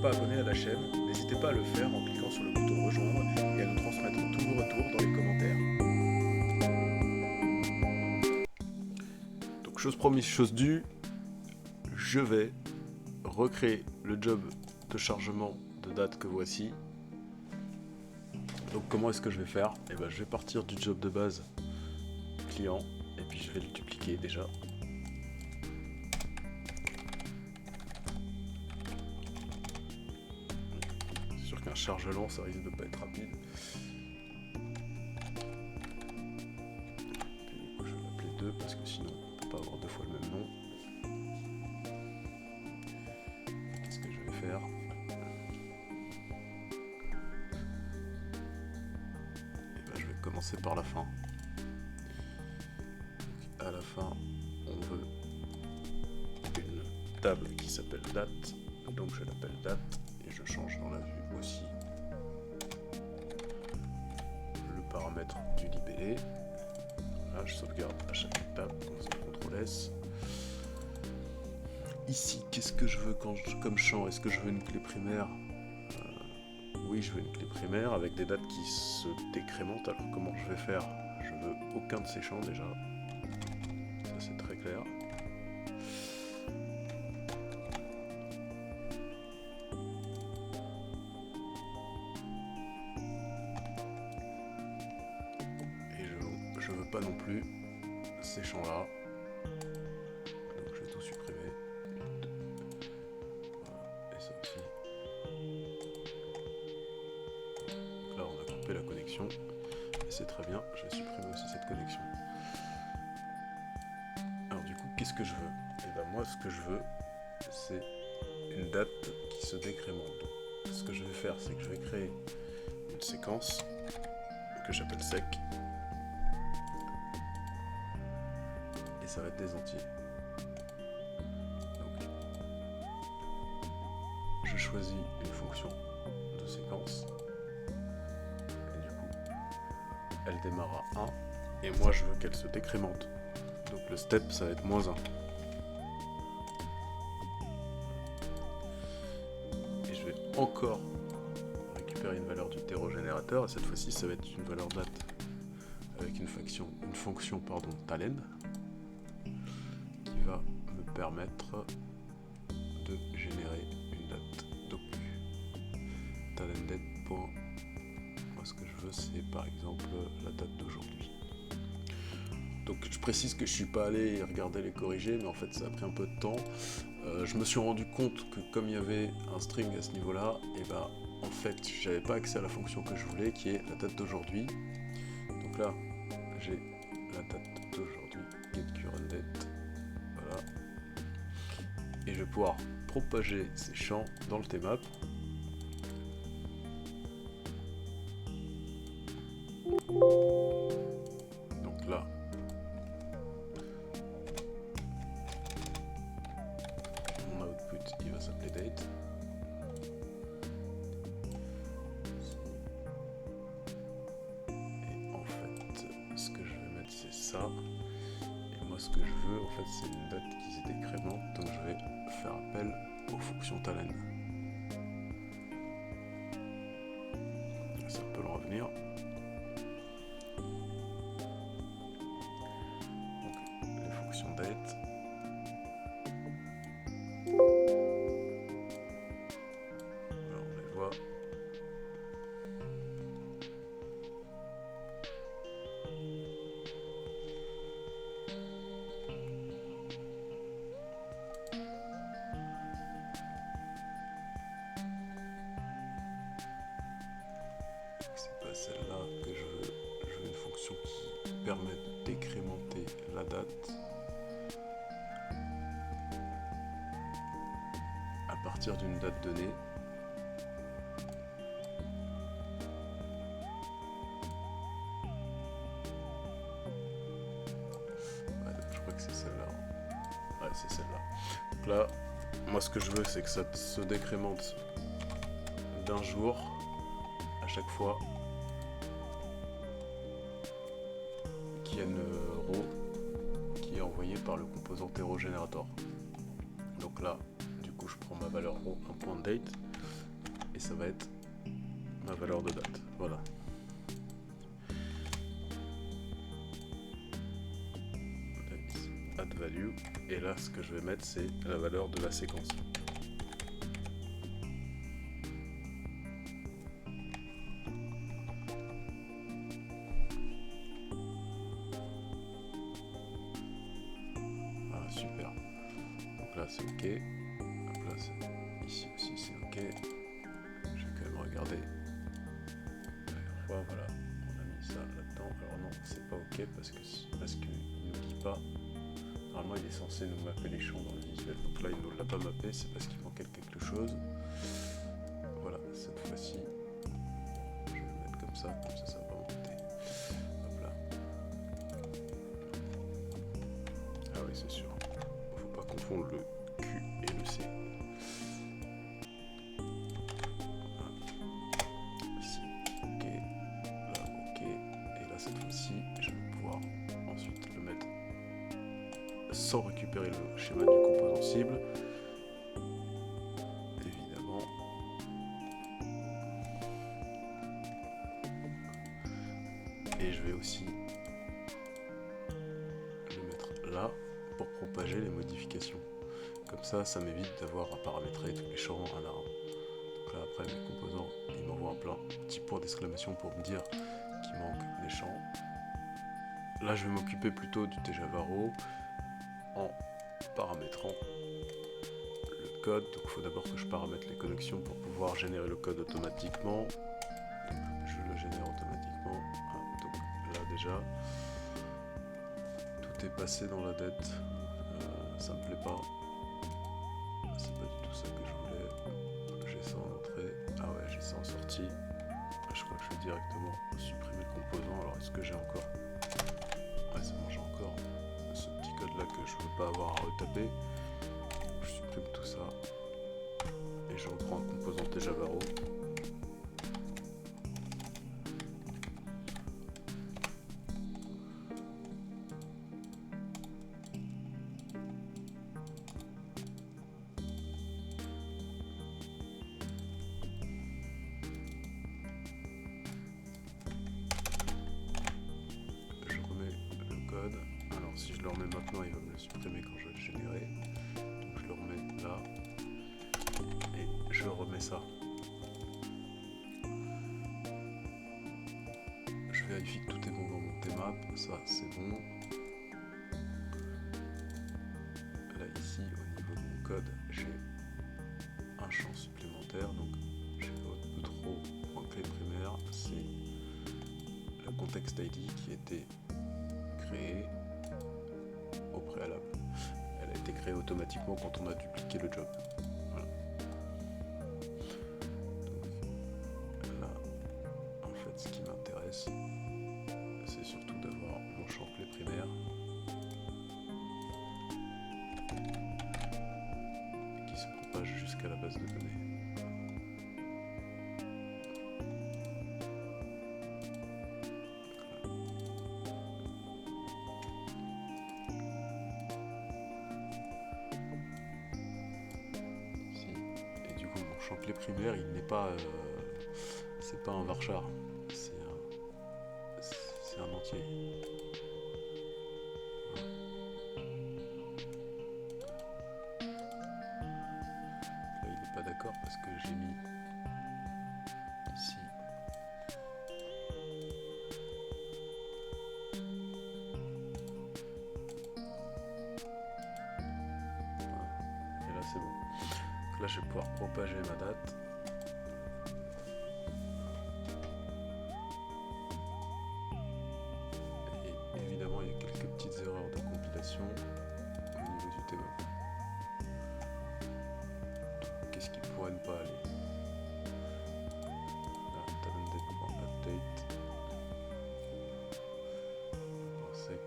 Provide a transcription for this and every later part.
pas abonné à la chaîne, n'hésitez pas à le faire en cliquant sur le bouton rejoindre et à nous transmettre tous vos retours dans les commentaires. Donc chose promise, chose due, je vais recréer le job de chargement de date que voici. Donc comment est-ce que je vais faire? Je vais partir du job de base client et puis je vais le dupliquer déjà. C'est sûr qu'un charge lent ça risque de pas être rapide. Puis, du coup, je vais l'appeler 2 parce que sinon on peut pas avoir 2 fois le même nom. Qu'est-ce que je vais faire? Je vais commencer par la fin. Donc, à la fin, on veut une table qui s'appelle date. Donc je l'appelle date et je change dans la vue aussi le paramètre du libellé. Là, je sauvegarde à chaque étape, CTRL S. Ici, qu'est-ce que je veux comme champ? Est-ce que je veux une clé primaire? Oui, je veux une clé primaire avec des dates qui se décrémentent. Alors comment je vais faire? Je veux aucun de ces champs déjà. Ça c'est très clair. Et je veux pas non plus ces champs là. Donc je vais tout supprimer. Voilà. Et ça aussi. Donc là on a coupé la connexion. Et c'est très bien, je vais supprimer aussi cette connexion. Alors du coup, qu'est-ce que je veux? Et moi ce que je veux, c'est une date qui se décrémente. Donc, ce que je vais faire, c'est que je vais créer une séquence que j'appelle sec. Et ça va être des entiers. Donc, je choisis une fonction de séquence. Et du coup, elle démarre à 1. Et moi, je veux qu'elle se décrémente. Donc le step, ça va être -1. Et je vais encore récupérer une valeur du terreau-générateur. Et cette fois-ci, ça va être une valeur date avec une fonction talen qui va me permettre de générer une date. Donc talendate. Moi, ce que je veux, c'est par exemple la date d'aujourd'hui. Donc je précise que je suis pas allé regarder les corriger, mais en fait ça a pris un peu de temps. Je me suis rendu compte que comme il y avait un string à ce niveau-là, en fait j'avais pas accès à la fonction que je voulais, qui est la date d'aujourd'hui. Donc là, j'ai la date d'aujourd'hui, getCurrentDate, voilà. Et je vais pouvoir propager ces champs dans le tmap. Donc là, mon output il va s'appeler date. Et en fait, ce que je vais mettre c'est ça. Et moi ce que je veux en fait c'est une date qui se décrémente. Donc je vais faire appel aux fonctions talen. Ça peut le revenir. Donc les fonctions date. Alors on les voit. C'est pas celle-là que je veux. Je veux une fonction qui permet de décrémenter la date à partir d'une date donnée. Ouais, je crois que c'est celle-là. Ouais, c'est celle-là. Donc là, moi ce que je veux, c'est que ça se décrémente d'un jour à chaque fois qu'il y a une row qui est envoyée par le composant terreau-générateur. Donc là, du coup, je prends ma valeur row 1.date et ça va être ma valeur de date. Voilà. Add value, et là ce que je vais mettre c'est la valeur de la séquence. Voilà, super. Donc là c'est ok. Hop là, ici aussi c'est ok. Je vais quand même regarder. La fois, voilà, on a mis ça là-dedans. Alors non, c'est pas ok parce qu'il ne nous dit pas. Normalement, il est censé nous mapper les champs dans le visuel. Donc là, il ne nous l'a pas mappé, c'est parce qu'il manquait quelque chose. Voilà, cette fois-ci, je vais le mettre comme ça va monter. Hop là. Ah oui, c'est sûr. Faut pas confondre le Q et le C. Ici, ok. Là, ok. Et là, cette fois-ci, je vais pouvoir ensuite le mettre sans récupérer le schéma du composant cible, évidemment. Et je vais aussi le mettre là pour propager les modifications. Comme ça m'évite d'avoir à paramétrer tous les champs un à un. Donc là, après, mes composants, ils m'envoient un petit point d'exclamation pour me dire qu'il manque des champs. Là, je vais m'occuper plutôt du Tjavaro en paramétrant le code. Donc il faut d'abord que je paramètre les connexions pour pouvoir générer le code automatiquement. Donc je le génère automatiquement. Donc là déjà, tout est passé dans la dette. Ça me plaît pas. C'est pas du tout ça que je voulais. J'ai ça en entrée. Ah ouais, j'ai ça en sortie. Je crois que je vais directement supprimer le composant. Alors est-ce que j'ai encore... Ouais, c'est bon, j'ai encore ce petit code là que je veux pas avoir à retaper. Je supprime tout ça et je reprends un composant Tjavaro. Je remets le code. Alors si je le remets maintenant, il va me le supprimer quand je vais le générer. Donc je le remets là. Et je remets ça. Je vérifie que tout est bon dans mon tmap, ça c'est bon. Là ici au niveau de mon code, j'ai un champ supplémentaire, donc j'ai output.clé primaire, c'est la context ID qui a été créée au préalable. Elle a été créée automatiquement quand on a dupliqué le job. Ce qui m'intéresse, c'est surtout d'avoir mon champ clé primaire qui se propage jusqu'à la base de données. Ici. Et du coup, mon champ clé primaire, il n'est pas, c'est pas un varchar. C'est un entier. Là, il n'est pas d'accord parce que j'ai mis ici voilà. Et là, c'est bon. Donc là, je vais pouvoir propager ma date. Évidemment, il y a quelques petites erreurs de compilation au niveau du tmap. Qu'est-ce qui pourrait ne pas aller? Là, talentDate.update. Sec.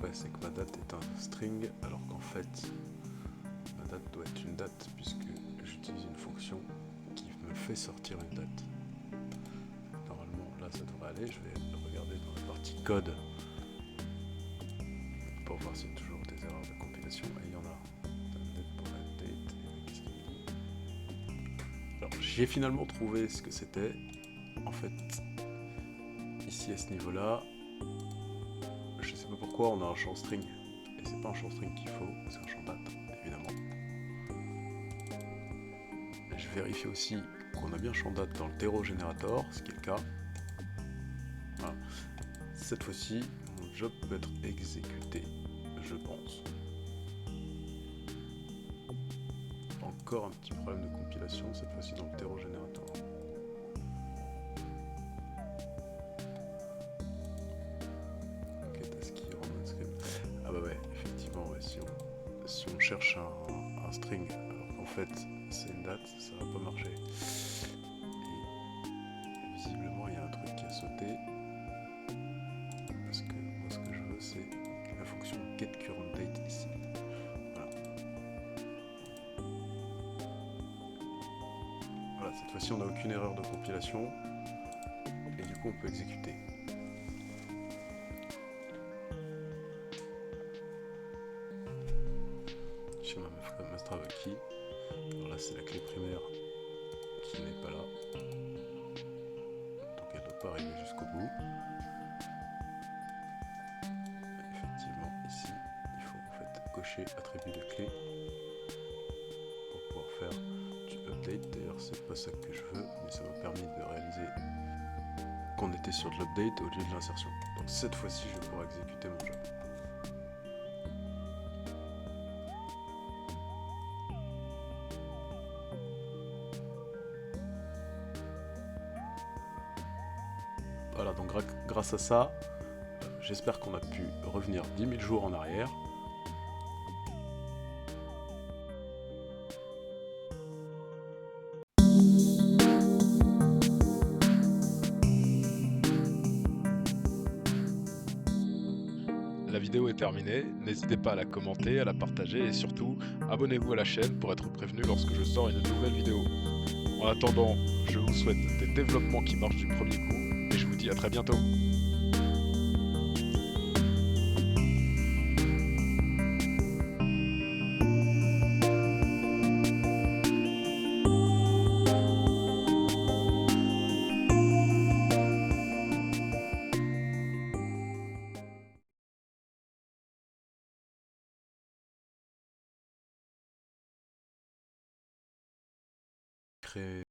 Ouais, c'est que ma date est un string, alors qu'en fait, ma date doit être une date, puisque j'utilise une fonction qui me fait sortir une date. Normalement, là, ça devrait aller. Je vais regarder dans la partie code pour voir s'il y a toujours des erreurs de compilation. Et il y en a. Qu'est-ce qu'il me dit? Alors j'ai finalement trouvé ce que c'était. En fait, ici à ce niveau-là, je sais pas pourquoi on a un champ string. Et c'est pas un champ string qu'il faut, c'est un champ date, évidemment. Je vérifie aussi qu'on a bien champ date dans le terreau générateur, ce qui est le cas. Voilà. Cette fois-ci, mon job peut être exécuté, je pense. Encore un petit problème de compilation, cette fois-ci dans le terreau générateur. Ok, taski, run script. Ah bah ouais, effectivement, ouais, si on cherche un string, alors qu'en fait c'est une date, ça va pas marcher. Et visiblement il y a un truc qui a sauté. Parce que moi ce que je veux c'est la fonction getCurrentDate ici. Voilà. Voilà, cette fois-ci on n'a aucune erreur de compilation. Et du coup on peut exécuter. Chez ma master key. Alors là c'est la clé primaire qui n'est pas là. Donc elle ne doit pas arriver jusqu'au bout. Effectivement ici il faut en fait cocher attribut de clé pour pouvoir faire du update. D'ailleurs c'est pas ça que je veux, mais ça m'a permis de réaliser qu'on était sur de l'update au lieu de l'insertion. Donc cette fois-ci je vais pouvoir exécuter mon job. Voilà, donc grâce à ça, j'espère qu'on a pu revenir 10 000 jours en arrière. La vidéo est terminée, n'hésitez pas à la commenter, à la partager et surtout, abonnez-vous à la chaîne pour être prévenu lorsque je sors une nouvelle vidéo. En attendant, je vous souhaite des développements qui marchent du premier coup et je vous dis à très bientôt. Créer